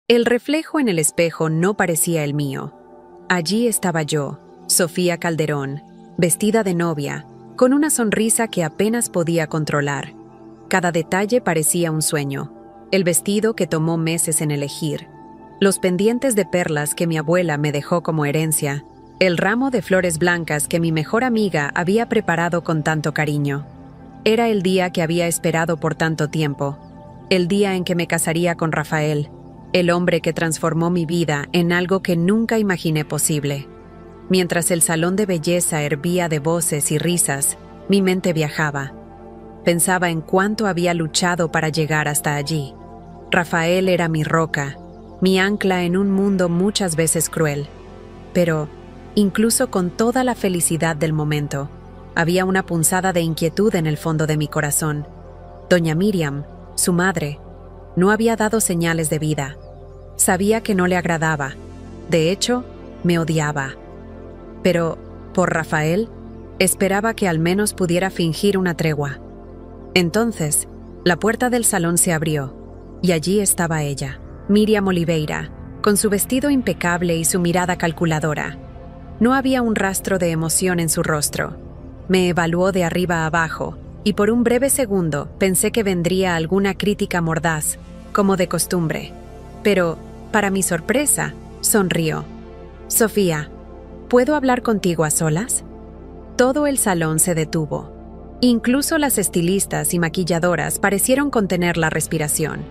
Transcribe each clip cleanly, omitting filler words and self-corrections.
El reflejo en el espejo no parecía el mío. Allí estaba yo, Sofía Calderón, vestida de novia, con una sonrisa que apenas podía controlar. Cada detalle parecía un sueño. El vestido que tomó meses en elegir, los pendientes de perlas que mi abuela me dejó como herencia, el ramo de flores blancas que mi mejor amiga había preparado con tanto cariño. Era el día que había esperado por tanto tiempo, el día en que me casaría con Rafael, el hombre que transformó mi vida en algo que nunca imaginé posible. Mientras el salón de belleza hervía de voces y risas, mi mente viajaba. Pensaba en cuánto había luchado para llegar hasta allí. Rafael era mi roca, mi ancla en un mundo muchas veces cruel. Pero, incluso con toda la felicidad del momento, había una punzada de inquietud en el fondo de mi corazón. Doña Miriam, su madre, no había dado señales de vida. Sabía que no le agradaba. De hecho, me odiaba. Pero, por Rafael, esperaba que al menos pudiera fingir una tregua. Entonces, la puerta del salón se abrió, y allí estaba ella, Miriam Oliveira, con su vestido impecable y su mirada calculadora. No había un rastro de emoción en su rostro. Me evaluó de arriba a abajo, y por un breve segundo pensé que vendría alguna crítica mordaz, como de costumbre. Pero, para mi sorpresa, sonrió. «Sofía, ¿puedo hablar contigo a solas?» Todo el salón se detuvo. Incluso las estilistas y maquilladoras parecieron contener la respiración.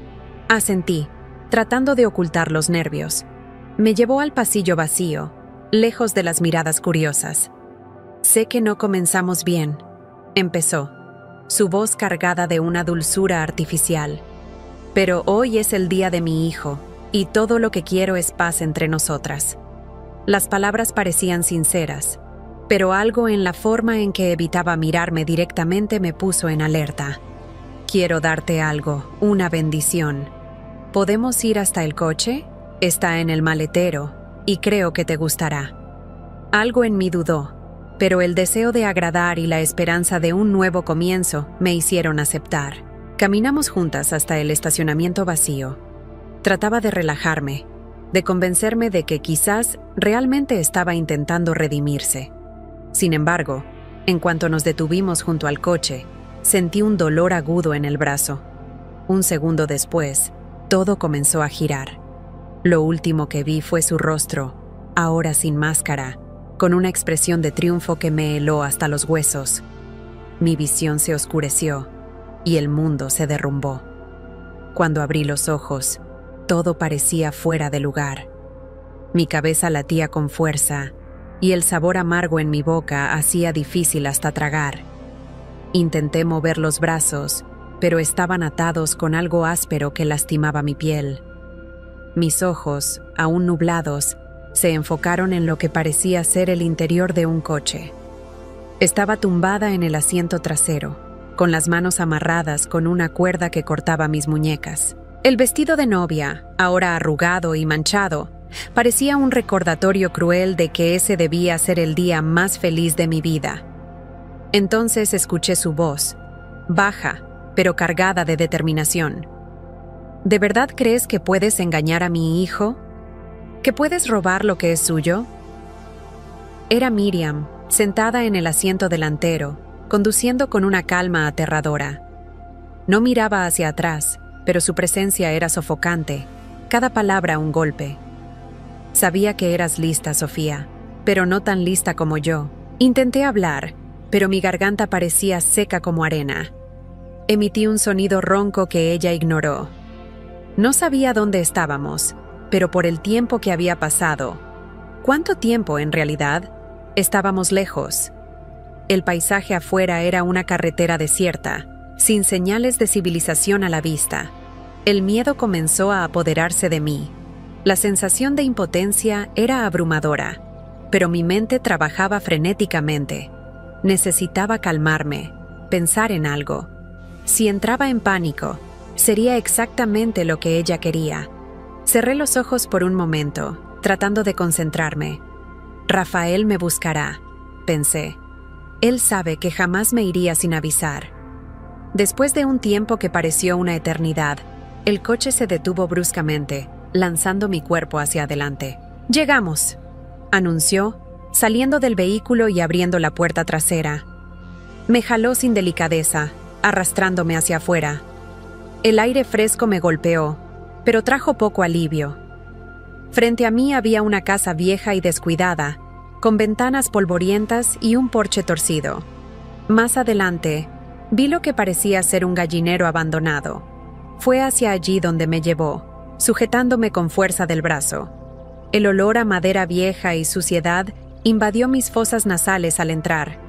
Asentí, tratando de ocultar los nervios. Me llevó al pasillo vacío, lejos de las miradas curiosas. «Sé que no comenzamos bien», empezó, su voz cargada de una dulzura artificial. «Pero hoy es el día de mi hijo, y todo lo que quiero es paz entre nosotras». Las palabras parecían sinceras, pero algo en la forma en que evitaba mirarme directamente me puso en alerta. «Quiero darte algo, una bendición. ¿Podemos ir hasta el coche? Está en el maletero, y creo que te gustará». Algo en mí dudó, pero el deseo de agradar y la esperanza de un nuevo comienzo me hicieron aceptar. Caminamos juntas hasta el estacionamiento vacío. Trataba de relajarme, de convencerme de que quizás realmente estaba intentando redimirse. Sin embargo, en cuanto nos detuvimos junto al coche, sentí un dolor agudo en el brazo. Un segundo después, todo comenzó a girar. Lo último que vi fue su rostro, ahora sin máscara, con una expresión de triunfo que me heló hasta los huesos. Mi visión se oscureció y el mundo se derrumbó. Cuando abrí los ojos, todo parecía fuera de lugar. Mi cabeza latía con fuerza y el sabor amargo en mi boca hacía difícil hasta tragar. Intenté mover los brazos, pero estaban atados con algo áspero que lastimaba mi piel. Mis ojos, aún nublados, se enfocaron en lo que parecía ser el interior de un coche. Estaba tumbada en el asiento trasero, con las manos amarradas con una cuerda que cortaba mis muñecas. El vestido de novia, ahora arrugado y manchado, parecía un recordatorio cruel de que ese debía ser el día más feliz de mi vida. Entonces escuché su voz, baja, pero cargada de determinación. ¿De verdad crees que puedes engañar a mi hijo? ¿Que puedes robar lo que es suyo? Era Miriam, sentada en el asiento delantero, conduciendo con una calma aterradora. No miraba hacia atrás, pero su presencia era sofocante, cada palabra un golpe. «Sabía que eras lista, Sofía, pero no tan lista como yo». Intenté hablar, pero mi garganta parecía seca como arena. Emití un sonido ronco que ella ignoró. No sabía dónde estábamos, pero por el tiempo que había pasado. ¿Cuánto tiempo, en realidad? Estábamos lejos. El paisaje afuera era una carretera desierta, sin señales de civilización a la vista. El miedo comenzó a apoderarse de mí. La sensación de impotencia era abrumadora, pero mi mente trabajaba frenéticamente. Necesitaba calmarme, pensar en algo. Si entraba en pánico, sería exactamente lo que ella quería. Cerré los ojos por un momento, tratando de concentrarme. «Rafael me buscará», pensé. «Él sabe que jamás me iría sin avisar». Después de un tiempo que pareció una eternidad, el coche se detuvo bruscamente, lanzando mi cuerpo hacia adelante. «Llegamos», anunció, saliendo del vehículo y abriendo la puerta trasera. Me jaló sin delicadeza, arrastrándome hacia afuera. El aire fresco me golpeó, pero trajo poco alivio. Frente a mí había una casa vieja y descuidada, con ventanas polvorientas y un porche torcido. Más adelante, vi lo que parecía ser un gallinero abandonado. Fue hacia allí donde me llevó, sujetándome con fuerza del brazo. El olor a madera vieja y suciedad invadió mis fosas nasales al entrar.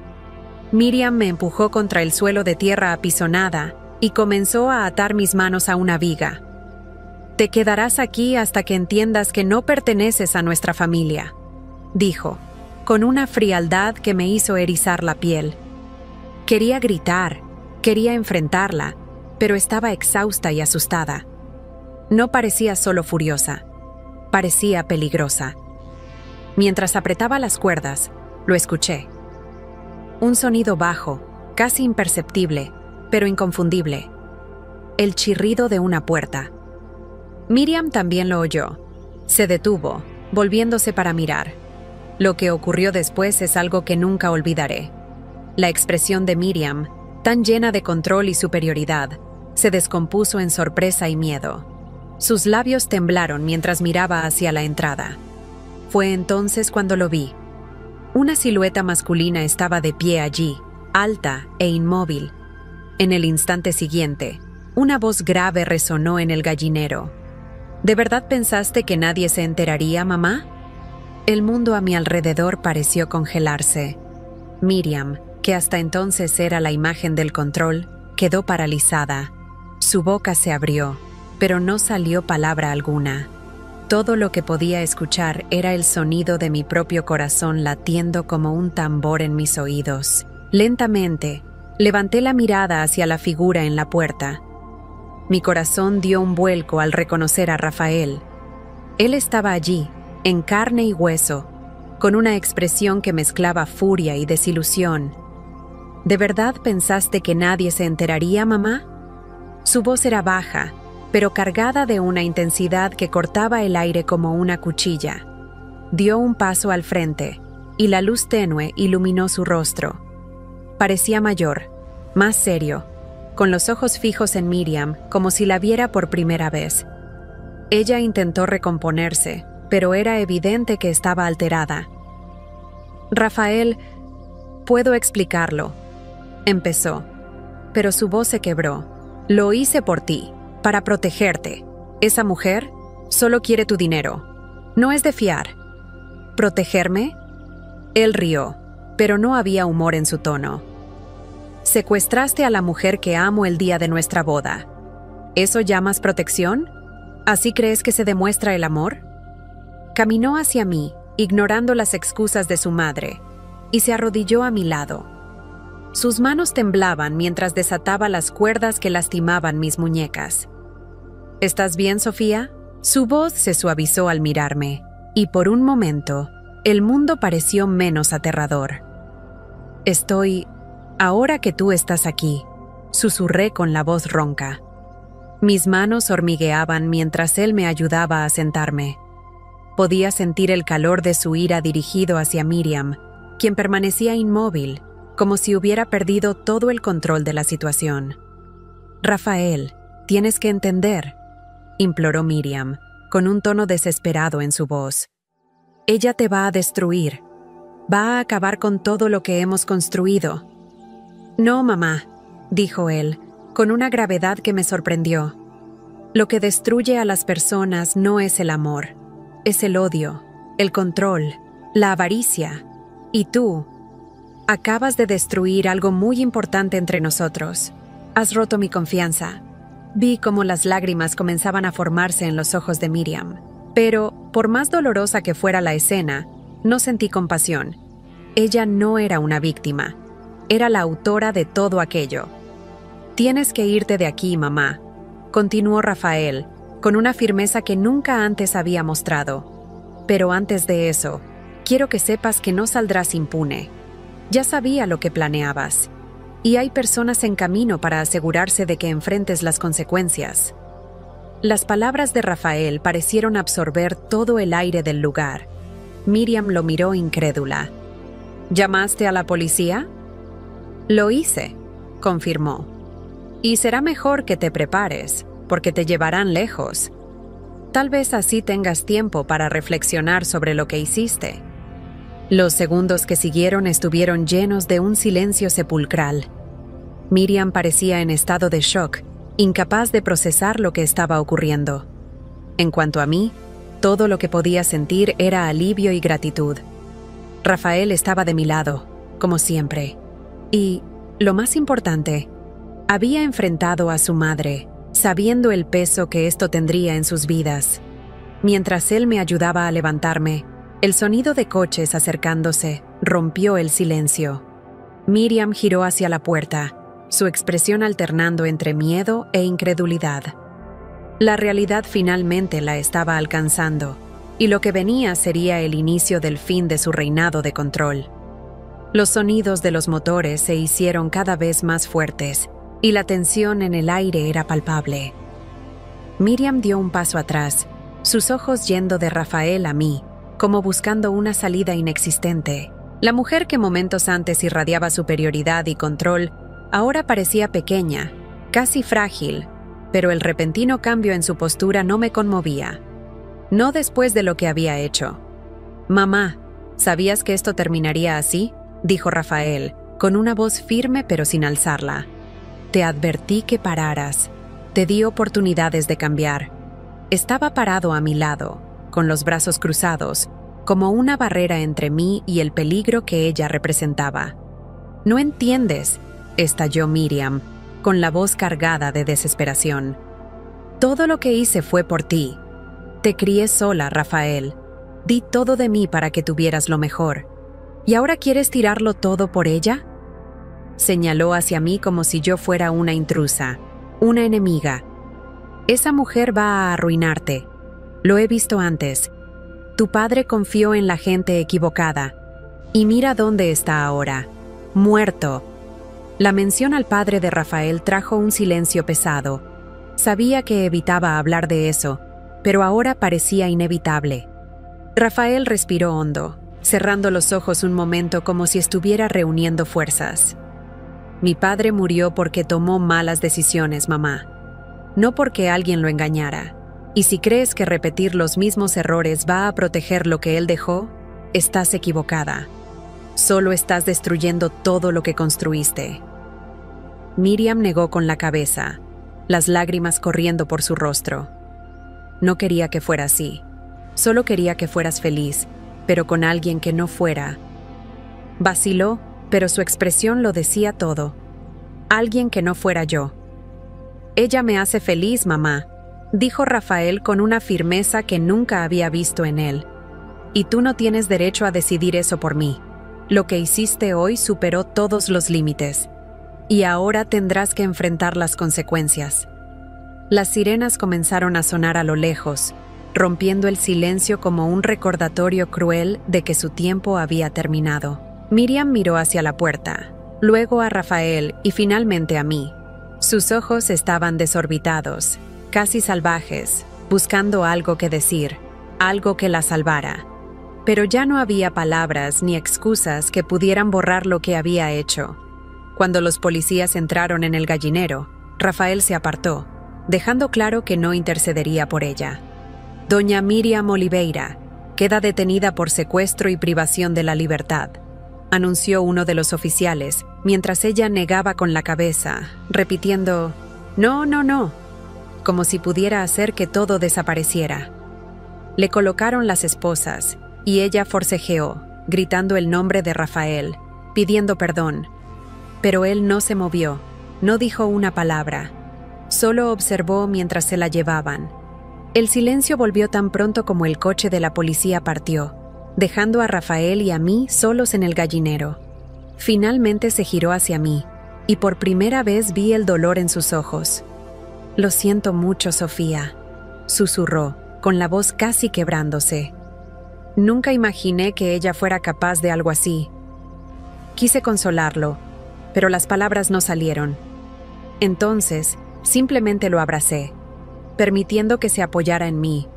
Miriam me empujó contra el suelo de tierra apisonada y comenzó a atar mis manos a una viga. «Te quedarás aquí hasta que entiendas que no perteneces a nuestra familia», dijo, con una frialdad que me hizo erizar la piel. Quería gritar, quería enfrentarla, pero estaba exhausta y asustada. No parecía solo furiosa, parecía peligrosa. Mientras apretaba las cuerdas, lo escuché. Un sonido bajo, casi imperceptible, pero inconfundible. El chirrido de una puerta. Miriam también lo oyó. Se detuvo, volviéndose para mirar. Lo que ocurrió después es algo que nunca olvidaré. La expresión de Miriam, tan llena de control y superioridad, se descompuso en sorpresa y miedo. Sus labios temblaron mientras miraba hacia la entrada. Fue entonces cuando lo vi. Una silueta masculina estaba de pie allí, alta e inmóvil. En el instante siguiente, una voz grave resonó en el gallinero. ¿De verdad pensaste que nadie se enteraría, mamá? El mundo a mi alrededor pareció congelarse. Miriam, que hasta entonces era la imagen del control, quedó paralizada. Su boca se abrió, pero no salió palabra alguna. Todo lo que podía escuchar era el sonido de mi propio corazón latiendo como un tambor en mis oídos. Lentamente, levanté la mirada hacia la figura en la puerta. Mi corazón dio un vuelco al reconocer a Rafael. Él estaba allí, en carne y hueso, con una expresión que mezclaba furia y desilusión. ¿De verdad pensaste que nadie se enteraría, mamá? Su voz era baja, pero cargada de una intensidad que cortaba el aire como una cuchilla. Dio un paso al frente, y la luz tenue iluminó su rostro. Parecía mayor, más serio, con los ojos fijos en Miriam, como si la viera por primera vez. Ella intentó recomponerse, pero era evidente que estaba alterada. «Rafael, puedo explicarlo», empezó, pero su voz se quebró. «Lo hice por ti, para protegerte. Esa mujer solo quiere tu dinero. No es de fiar». «¿Protegerme?». Él rió, pero no había humor en su tono. «Secuestraste a la mujer que amo el día de nuestra boda. ¿Eso llamas protección? ¿Así crees que se demuestra el amor?». Caminó hacia mí, ignorando las excusas de su madre, y se arrodilló a mi lado. Sus manos temblaban mientras desataba las cuerdas que lastimaban mis muñecas. «¿Estás bien, Sofía?». Su voz se suavizó al mirarme, y por un momento, el mundo pareció menos aterrador. «Estoy... ahora que tú estás aquí», susurré con la voz ronca. Mis manos hormigueaban mientras él me ayudaba a sentarme. Podía sentir el calor de su ira dirigido hacia Miriam, quien permanecía inmóvil, como si hubiera perdido todo el control de la situación. «Rafael, tienes que entender», imploró Miriam, con un tono desesperado en su voz. «Ella te va a destruir. Va a acabar con todo lo que hemos construido». «No, mamá», dijo él, con una gravedad que me sorprendió. «Lo que destruye a las personas no es el amor. Es el odio, el control, la avaricia. Y tú acabas de destruir algo muy importante entre nosotros. Has roto mi confianza». Vi cómo las lágrimas comenzaban a formarse en los ojos de Miriam. Pero, por más dolorosa que fuera la escena, no sentí compasión. Ella no era una víctima. Era la autora de todo aquello. «Tienes que irte de aquí, mamá», continuó Rafael, con una firmeza que nunca antes había mostrado. «Pero antes de eso, quiero que sepas que no saldrás impune. Ya sabía lo que planeabas. Y hay personas en camino para asegurarse de que enfrentes las consecuencias». Las palabras de Rafael parecieron absorber todo el aire del lugar. Miriam lo miró incrédula. ¿Llamaste a la policía? Lo hice, confirmó. Y será mejor que te prepares, porque te llevarán lejos. Tal vez así tengas tiempo para reflexionar sobre lo que hiciste. Los segundos que siguieron estuvieron llenos de un silencio sepulcral. Miriam parecía en estado de shock, incapaz de procesar lo que estaba ocurriendo. En cuanto a mí, todo lo que podía sentir era alivio y gratitud. Rafael estaba de mi lado, como siempre. Y, lo más importante, había enfrentado a su madre, sabiendo el peso que esto tendría en sus vidas. Mientras él me ayudaba a levantarme, el sonido de coches acercándose rompió el silencio. Miriam giró hacia la puerta, su expresión alternando entre miedo e incredulidad. La realidad finalmente la estaba alcanzando, y lo que venía sería el inicio del fin de su reinado de control. Los sonidos de los motores se hicieron cada vez más fuertes, y la tensión en el aire era palpable. Miriam dio un paso atrás, sus ojos yendo de Rafael a mí, como buscando una salida inexistente. La mujer que momentos antes irradiaba superioridad y control, ahora parecía pequeña, casi frágil, pero el repentino cambio en su postura no me conmovía. No después de lo que había hecho. «Mamá, ¿sabías que esto terminaría así?», dijo Rafael, con una voz firme pero sin alzarla. «Te advertí que pararas. Te di oportunidades de cambiar». Estaba parado a mi lado, con los brazos cruzados, como una barrera entre mí y el peligro que ella representaba. «No entiendes», estalló Miriam, con la voz cargada de desesperación. «Todo lo que hice fue por ti. Te crié sola, Rafael. Di todo de mí para que tuvieras lo mejor. ¿Y ahora quieres tirarlo todo por ella?». Señaló hacia mí como si yo fuera una intrusa, una enemiga. «Esa mujer va a arruinarte. Lo he visto antes. Tu padre confió en la gente equivocada. Y mira dónde está ahora. Muerto». La mención al padre de Rafael trajo un silencio pesado. Sabía que evitaba hablar de eso, pero ahora parecía inevitable. Rafael respiró hondo, cerrando los ojos un momento como si estuviera reuniendo fuerzas. «Mi padre murió porque tomó malas decisiones, mamá. No porque alguien lo engañara. Y si crees que repetir los mismos errores va a proteger lo que él dejó, estás equivocada. Solo estás destruyendo todo lo que construiste». Miriam negó con la cabeza, las lágrimas corriendo por su rostro. «No quería que fuera así. Solo quería que fueras feliz, pero con alguien que no fuera». Vaciló, pero su expresión lo decía todo. «Alguien que no fuera yo». «Ella me hace feliz, mamá», dijo Rafael con una firmeza que nunca había visto en él. «Y tú no tienes derecho a decidir eso por mí. Lo que hiciste hoy superó todos los límites. Y ahora tendrás que enfrentar las consecuencias». Las sirenas comenzaron a sonar a lo lejos, rompiendo el silencio como un recordatorio cruel de que su tiempo había terminado. Miriam miró hacia la puerta, luego a Rafael y finalmente a mí. Sus ojos estaban desorbitados, casi salvajes, buscando algo que decir, algo que la salvara. Pero ya no había palabras ni excusas que pudieran borrar lo que había hecho. Cuando los policías entraron en el gallinero, Rafael se apartó, dejando claro que no intercedería por ella. «Doña Miriam Oliveira queda detenida por secuestro y privación de la libertad», anunció uno de los oficiales, mientras ella negaba con la cabeza, repitiendo «No, no, no», como si pudiera hacer que todo desapareciera. Le colocaron las esposas, y ella forcejeó, gritando el nombre de Rafael, pidiendo perdón. Pero él no se movió, no dijo una palabra. Solo observó mientras se la llevaban. El silencio volvió tan pronto como el coche de la policía partió, dejando a Rafael y a mí solos en el gallinero. Finalmente se giró hacia mí, y por primera vez vi el dolor en sus ojos. «Lo siento mucho, Sofía», susurró, con la voz casi quebrándose. «Nunca imaginé que ella fuera capaz de algo así». Quise consolarlo, pero las palabras no salieron. Entonces, simplemente lo abracé. permitiendo que se apoyara en mí,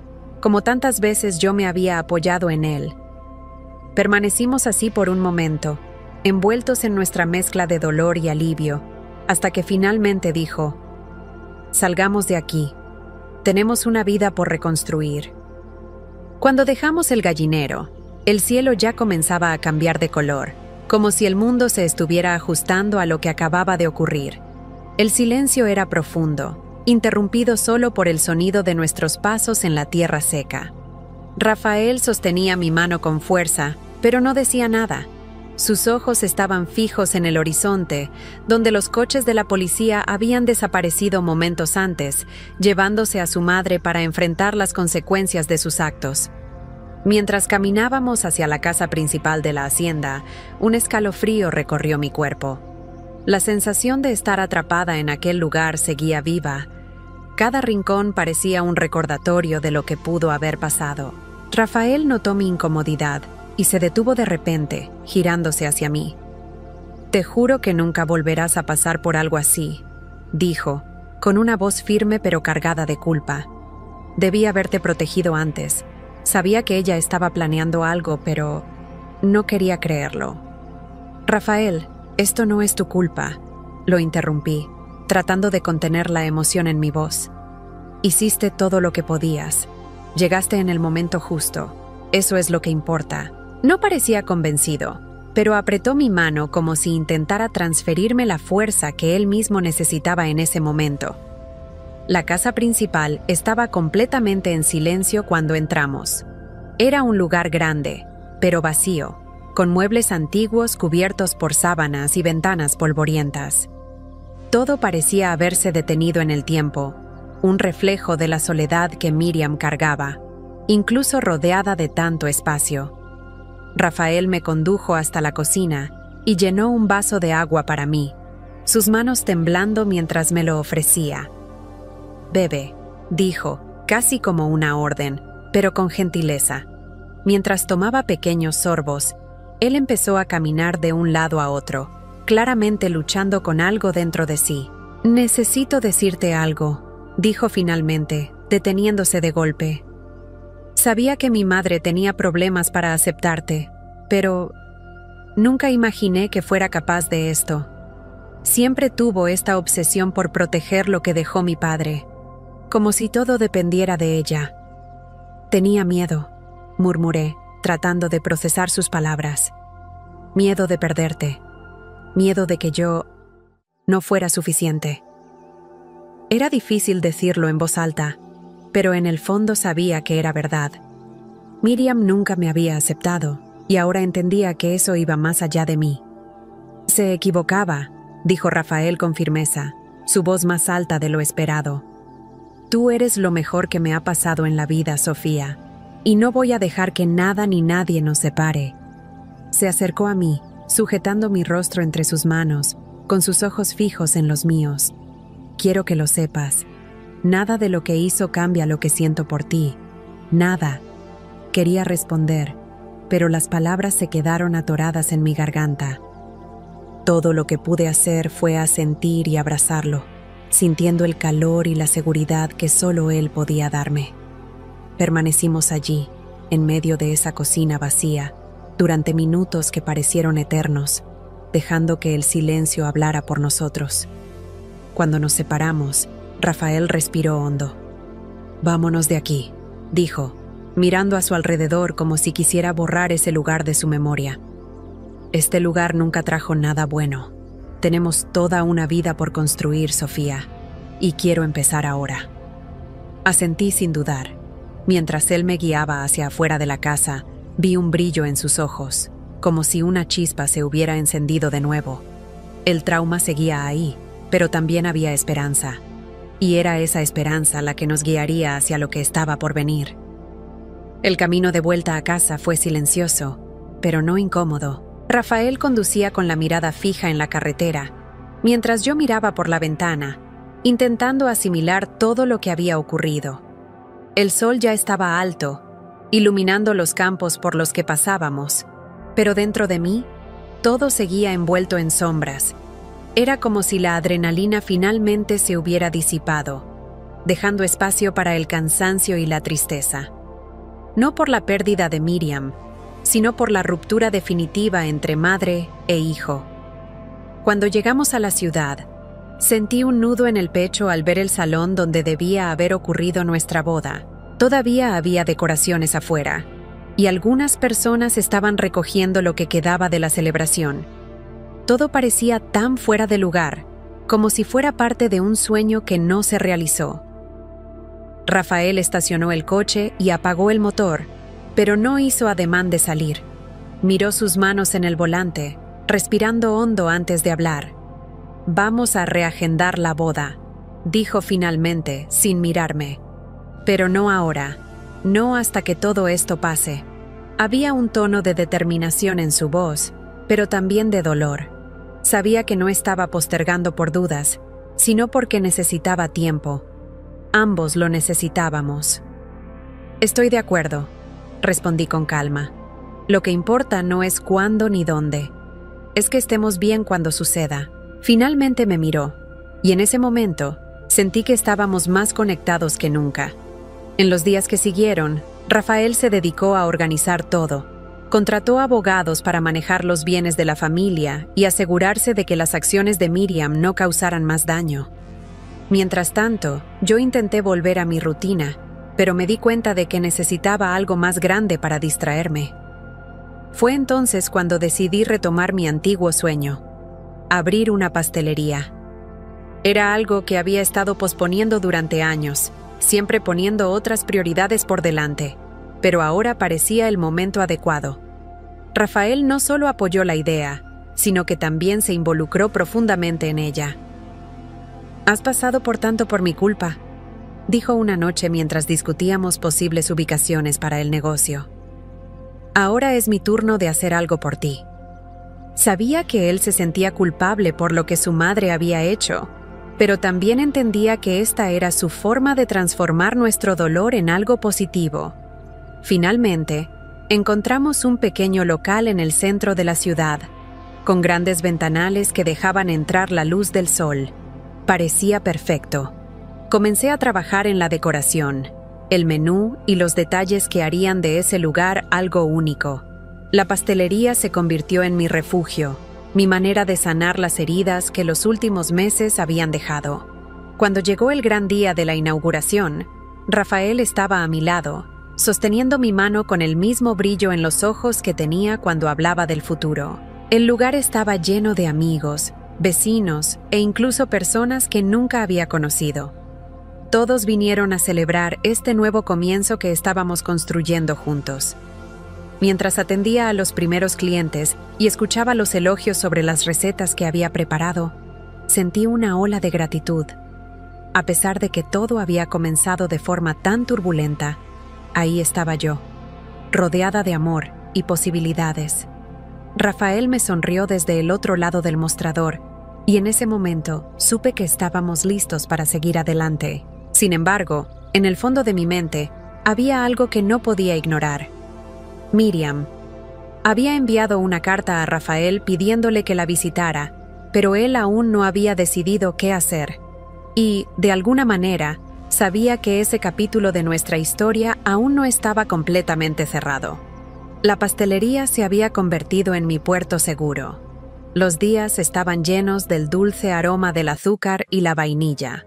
como tantas veces yo me había apoyado en él. Permanecimos así por un momento, envueltos en nuestra mezcla de dolor y alivio, hasta que finalmente dijo: «Salgamos de aquí. Tenemos una vida por reconstruir». Cuando dejamos el gallinero, el cielo ya comenzaba a cambiar de color, como si el mundo se estuviera ajustando a lo que acababa de ocurrir. El silencio era profundo, interrumpido solo por el sonido de nuestros pasos en la tierra seca. Rafael sostenía mi mano con fuerza, pero no decía nada. Sus ojos estaban fijos en el horizonte, donde los coches de la policía habían desaparecido momentos antes, llevándose a su madre para enfrentar las consecuencias de sus actos. Mientras caminábamos hacia la casa principal de la hacienda, un escalofrío recorrió mi cuerpo. La sensación de estar atrapada en aquel lugar seguía viva. Cada rincón parecía un recordatorio de lo que pudo haber pasado. Rafael notó mi incomodidad y se detuvo de repente, girándose hacia mí. «Te juro que nunca volverás a pasar por algo así», dijo, con una voz firme pero cargada de culpa. «Debí haberte protegido antes. Sabía que ella estaba planeando algo, pero no quería creerlo». «Rafael, esto no es tu culpa», lo interrumpí, tratando de contener la emoción en mi voz. «Hiciste todo lo que podías. Llegaste en el momento justo. Eso es lo que importa». No parecía convencido, pero apretó mi mano como si intentara transferirme la fuerza que él mismo necesitaba en ese momento. La casa principal estaba completamente en silencio cuando entramos. Era un lugar grande, pero vacío, con muebles antiguos cubiertos por sábanas y ventanas polvorientas. Todo parecía haberse detenido en el tiempo, un reflejo de la soledad que Miriam cargaba, incluso rodeada de tanto espacio. Rafael me condujo hasta la cocina y llenó un vaso de agua para mí, sus manos temblando mientras me lo ofrecía. «Bebe», dijo, casi como una orden, pero con gentileza. Mientras tomaba pequeños sorbos, él empezó a caminar de un lado a otro, claramente luchando con algo dentro de sí. «Necesito decirte algo», dijo finalmente, deteniéndose de golpe. «Sabía que mi madre tenía problemas para aceptarte, pero nunca imaginé que fuera capaz de esto. Siempre tuvo esta obsesión por proteger lo que dejó mi padre, como si todo dependiera de ella». «Tenía miedo», murmuré, tratando de procesar sus palabras. «Miedo de perderte. Miedo de que yo no fuera suficiente». Era difícil decirlo en voz alta, pero en el fondo sabía que era verdad. Miriam nunca me había aceptado, y ahora entendía que eso iba más allá de mí. «Se equivocaba», dijo Rafael con firmeza, su voz más alta de lo esperado. «Tú eres lo mejor que me ha pasado en la vida, Sofía, y no voy a dejar que nada ni nadie nos separe». Se acercó a mí, sujetando mi rostro entre sus manos, con sus ojos fijos en los míos. «Quiero que lo sepas. Nada de lo que hizo cambia lo que siento por ti. Nada». Quería responder, pero las palabras se quedaron atoradas en mi garganta. Todo lo que pude hacer fue asentir y abrazarlo, sintiendo el calor y la seguridad que solo él podía darme. Permanecimos allí, en medio de esa cocina vacía, durante minutos que parecieron eternos, dejando que el silencio hablara por nosotros. Cuando nos separamos, Rafael respiró hondo. «Vámonos de aquí», dijo, mirando a su alrededor como si quisiera borrar ese lugar de su memoria. «Este lugar nunca trajo nada bueno. Tenemos toda una vida por construir, Sofía, y quiero empezar ahora». Asentí sin dudar. Mientras él me guiaba hacia afuera de la casa, vi un brillo en sus ojos, como si una chispa se hubiera encendido de nuevo. El trauma seguía ahí, pero también había esperanza. Y era esa esperanza la que nos guiaría hacia lo que estaba por venir. El camino de vuelta a casa fue silencioso, pero no incómodo. Rafael conducía con la mirada fija en la carretera, mientras yo miraba por la ventana, intentando asimilar todo lo que había ocurrido. El sol ya estaba alto, iluminando los campos por los que pasábamos, pero dentro de mí, todo seguía envuelto en sombras. Era como si la adrenalina finalmente se hubiera disipado. dejando espacio para el cansancio y la tristeza. No por la pérdida de Miriam, sino por la ruptura definitiva entre madre e hijo. Cuando llegamos a la ciudad, sentí un nudo en el pecho al ver el salón donde debía haber ocurrido nuestra boda. Todavía había decoraciones afuera, y algunas personas estaban recogiendo lo que quedaba de la celebración. Todo parecía tan fuera de lugar, como si fuera parte de un sueño que no se realizó. Rafael estacionó el coche y apagó el motor, pero no hizo ademán de salir. Miró sus manos en el volante, respirando hondo antes de hablar. «Vamos a reagendar la boda», dijo finalmente, sin mirarme. «Pero no ahora, no hasta que todo esto pase». Había un tono de determinación en su voz, pero también de dolor. Sabía que no estaba postergando por dudas, sino porque necesitaba tiempo. Ambos lo necesitábamos. «Estoy de acuerdo», respondí con calma. «Lo que importa no es cuándo ni dónde. Es que estemos bien cuando suceda». Finalmente me miró, y en ese momento sentí que estábamos más conectados que nunca. En los días que siguieron, Rafael se dedicó a organizar todo. Contrató abogados para manejar los bienes de la familia y asegurarse de que las acciones de Miriam no causaran más daño. Mientras tanto, yo intenté volver a mi rutina, pero me di cuenta de que necesitaba algo más grande para distraerme. Fue entonces cuando decidí retomar mi antiguo sueño: abrir una pastelería. Era algo que había estado posponiendo durante años, siempre poniendo otras prioridades por delante, pero ahora parecía el momento adecuado. Rafael no solo apoyó la idea, sino que también se involucró profundamente en ella. «Has pasado por tanto por mi culpa», dijo una noche mientras discutíamos posibles ubicaciones para el negocio. «Ahora es mi turno de hacer algo por ti». Sabía que él se sentía culpable por lo que su madre había hecho, pero también entendía que esta era su forma de transformar nuestro dolor en algo positivo. Finalmente, encontramos un pequeño local en el centro de la ciudad, con grandes ventanales que dejaban entrar la luz del sol. Parecía perfecto. Comencé a trabajar en la decoración, el menú y los detalles que harían de ese lugar algo único. La pastelería se convirtió en mi refugio, mi manera de sanar las heridas que los últimos meses habían dejado. Cuando llegó el gran día de la inauguración, Rafael estaba a mi lado, sosteniendo mi mano con el mismo brillo en los ojos que tenía cuando hablaba del futuro. El lugar estaba lleno de amigos, vecinos e incluso personas que nunca había conocido. Todos vinieron a celebrar este nuevo comienzo que estábamos construyendo juntos. Mientras atendía a los primeros clientes y escuchaba los elogios sobre las recetas que había preparado, sentí una ola de gratitud. A pesar de que todo había comenzado de forma tan turbulenta, ahí estaba yo, rodeada de amor y posibilidades. Rafael me sonrió desde el otro lado del mostrador, y en ese momento supe que estábamos listos para seguir adelante. Sin embargo, en el fondo de mi mente, había algo que no podía ignorar. Miriam. Había enviado una carta a Rafael pidiéndole que la visitara, pero él aún no había decidido qué hacer. Y, de alguna manera, sabía que ese capítulo de nuestra historia aún no estaba completamente cerrado. La pastelería se había convertido en mi puerto seguro. Los días estaban llenos del dulce aroma del azúcar y la vainilla,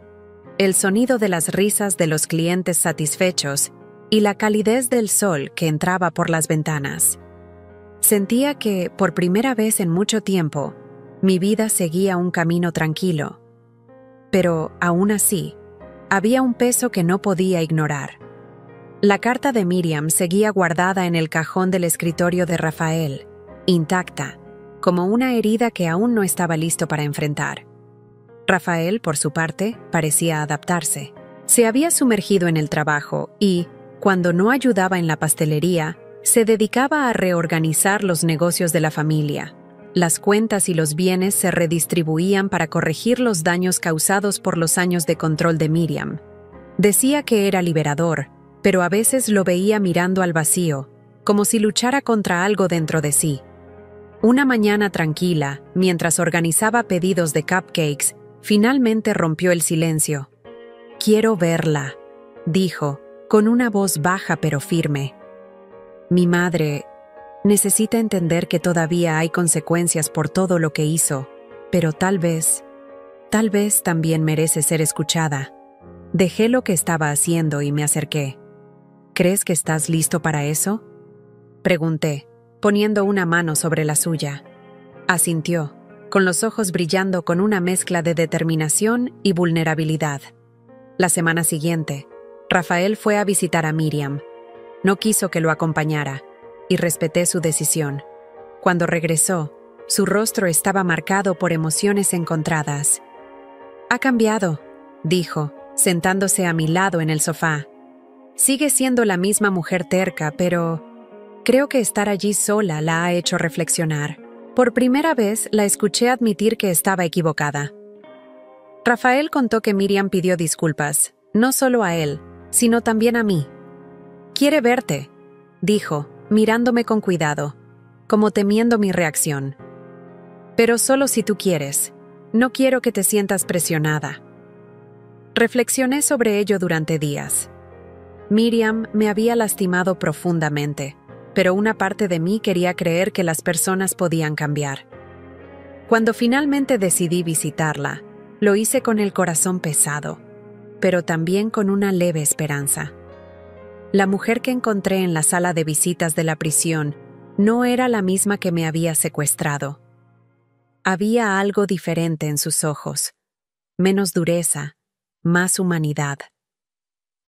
el sonido de las risas de los clientes satisfechos y la calidez del sol que entraba por las ventanas. Sentía que, por primera vez en mucho tiempo, mi vida seguía un camino tranquilo. Pero, aún así, había un peso que no podía ignorar. La carta de Miriam seguía guardada en el cajón del escritorio de Rafael, intacta, como una herida que aún no estaba listo para enfrentar. Rafael, por su parte, parecía adaptarse. Se había sumergido en el trabajo y, cuando no ayudaba en la pastelería, se dedicaba a reorganizar los negocios de la familia. Las cuentas y los bienes se redistribuían para corregir los daños causados por los años de control de Miriam. Decía que era liberador, pero a veces lo veía mirando al vacío, como si luchara contra algo dentro de sí. Una mañana tranquila, mientras organizaba pedidos de cupcakes, finalmente rompió el silencio. Quiero verla, dijo, con una voz baja pero firme. Mi madre necesita entender que todavía hay consecuencias por todo lo que hizo, pero tal vez también merece ser escuchada. Dejé lo que estaba haciendo y me acerqué. ¿Crees que estás listo para eso?, pregunté, poniendo una mano sobre la suya. Asintió, con los ojos brillando con una mezcla de determinación y vulnerabilidad. La semana siguiente, Rafael fue a visitar a Miriam. No quiso que lo acompañara, y respeté su decisión. Cuando regresó, su rostro estaba marcado por emociones encontradas. «Ha cambiado», dijo, sentándose a mi lado en el sofá. «Sigue siendo la misma mujer terca, pero creo que estar allí sola la ha hecho reflexionar. Por primera vez la escuché admitir que estaba equivocada». Rafael contó que Miriam pidió disculpas, no solo a él, sino también a mí. «Quiere verte», dijo, mirándome con cuidado, como temiendo mi reacción. «Pero solo si tú quieres. No quiero que te sientas presionada». Reflexioné sobre ello durante días. Miriam me había lastimado profundamente, pero una parte de mí quería creer que las personas podían cambiar. Cuando finalmente decidí visitarla, lo hice con el corazón pesado, pero también con una leve esperanza. La mujer que encontré en la sala de visitas de la prisión no era la misma que me había secuestrado. Había algo diferente en sus ojos, menos dureza, más humanidad.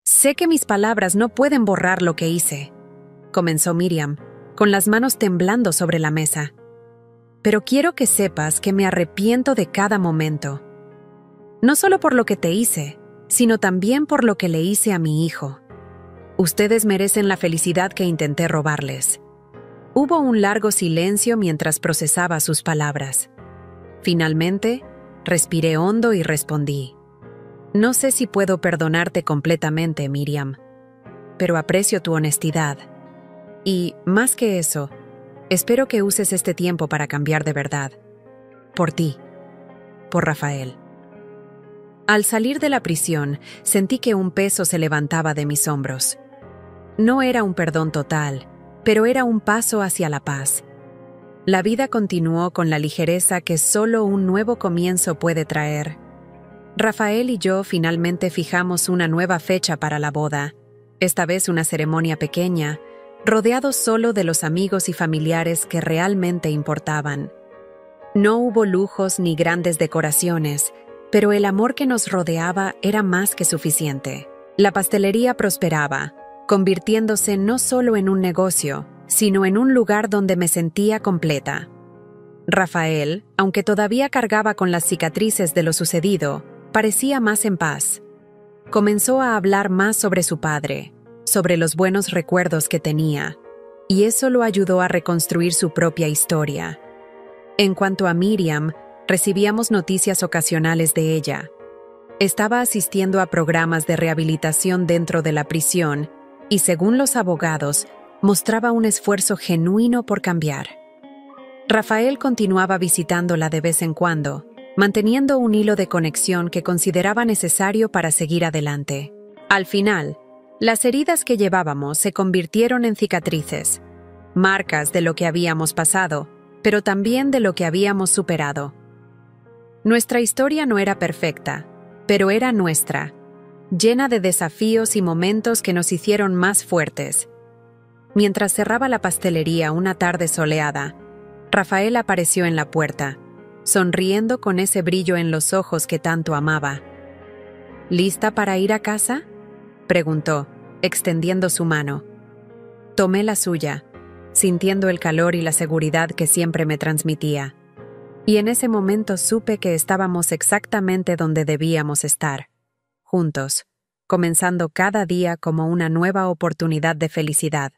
«Sé que mis palabras no pueden borrar lo que hice», comenzó Miriam, con las manos temblando sobre la mesa. «Pero quiero que sepas que me arrepiento de cada momento. No solo por lo que te hice, sino también por lo que le hice a mi hijo. Ustedes merecen la felicidad que intenté robarles». Hubo un largo silencio mientras procesaba sus palabras. Finalmente, respiré hondo y respondí: «No sé si puedo perdonarte completamente, Miriam, pero aprecio tu honestidad. Y, más que eso, espero que uses este tiempo para cambiar de verdad. Por ti. Por Rafael». Al salir de la prisión, sentí que un peso se levantaba de mis hombros. No era un perdón total, pero era un paso hacia la paz. La vida continuó con la ligereza que solo un nuevo comienzo puede traer. Rafael y yo finalmente fijamos una nueva fecha para la boda, esta vez una ceremonia pequeña, rodeados solo de los amigos y familiares que realmente importaban. No hubo lujos ni grandes decoraciones, pero el amor que nos rodeaba era más que suficiente. La pastelería prosperaba, convirtiéndose no solo en un negocio, sino en un lugar donde me sentía completa. Rafael, aunque todavía cargaba con las cicatrices de lo sucedido, parecía más en paz. Comenzó a hablar más sobre su padre, sobre los buenos recuerdos que tenía, y eso lo ayudó a reconstruir su propia historia. En cuanto a Miriam, recibíamos noticias ocasionales de ella. Estaba asistiendo a programas de rehabilitación dentro de la prisión y, según los abogados, mostraba un esfuerzo genuino por cambiar. Rafael continuaba visitándola de vez en cuando, manteniendo un hilo de conexión que consideraba necesario para seguir adelante. Al final, las heridas que llevábamos se convirtieron en cicatrices, marcas de lo que habíamos pasado, pero también de lo que habíamos superado. Nuestra historia no era perfecta, pero era nuestra, llena de desafíos y momentos que nos hicieron más fuertes. Mientras cerraba la pastelería una tarde soleada, Rafael apareció en la puerta, sonriendo con ese brillo en los ojos que tanto amaba. «¿Lista para ir a casa?», preguntó, extendiendo su mano. Tomé la suya, sintiendo el calor y la seguridad que siempre me transmitía. Y en ese momento supe que estábamos exactamente donde debíamos estar, juntos, comenzando cada día como una nueva oportunidad de felicidad.